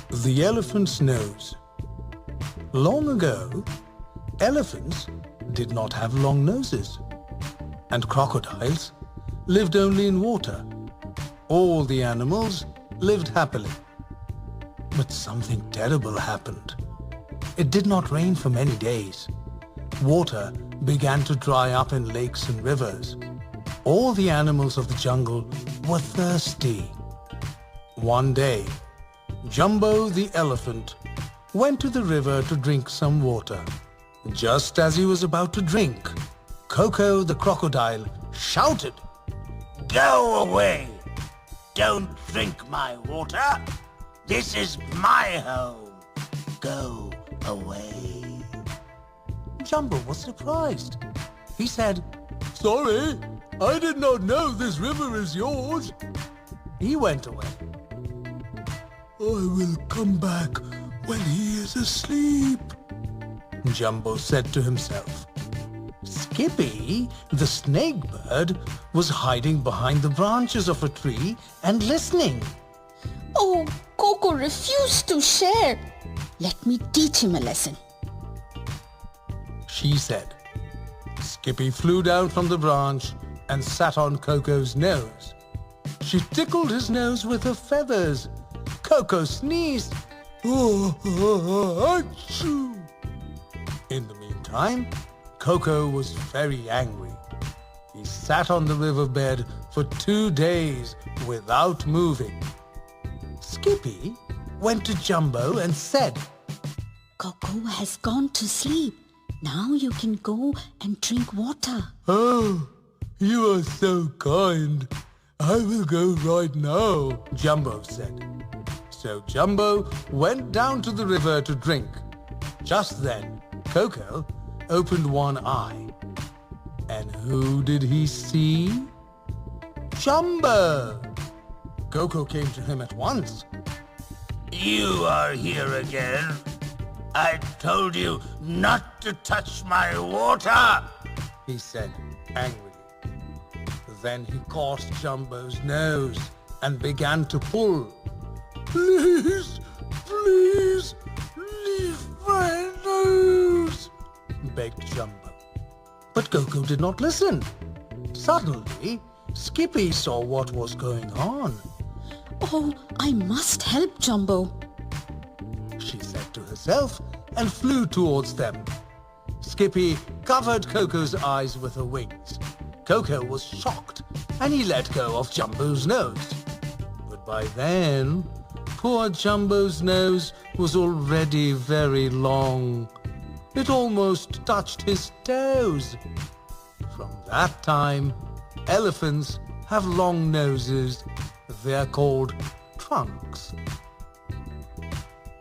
The elephant's nose. Long ago, elephants did not have long noses, and crocodiles lived only in water. All the animals lived happily. But something terrible happened. It did not rain for many days. Water began to dry up in lakes and rivers. All the animals of the jungle were thirsty. One day, Jumbo the elephant went to the river to drink some water. Just as he was about to drink, Coco the crocodile shouted, "Go away! Don't drink my water! This is my home! Go away!" Jumbo was surprised. He said, "Sorry, I did not know this river is yours." He went away. "I will come back when he is asleep," Jumbo said to himself. Skippy, the snake bird, was hiding behind the branches of a tree and listening. Oh, Coco refused to share. Let me teach him a lesson, she said. Skippy flew down from the branch and sat on Coco's nose. She tickled his nose with her feathers. Coco sneezed. Achoo! In the meantime, Coco was very angry. He sat on the riverbed for 2 days without moving. Skippy went to Jumbo and said, Coco has gone to sleep. Now you can go and drink water. "Oh, you are so kind. I will go right now," Jumbo said. So Jumbo went down to the river to drink. Just then, Coco opened one eye. And who did he see? Jumbo! Coco came to him at once. "You are here again. I told you not to touch my water," he said angrily. Then he caught Jumbo's nose and began to pull. "Please, please, leave my nose," begged Jumbo. But Coco did not listen. Suddenly, Skippy saw what was going on. Oh, I must help Jumbo, she said to herself and flew towards them. Skippy covered Coco's eyes with her wings. Coco was shocked and he let go of Jumbo's nose. But by then, poor Jumbo's nose was already very long. It almost touched his toes. From that time, elephants have long noses. They are called trunks.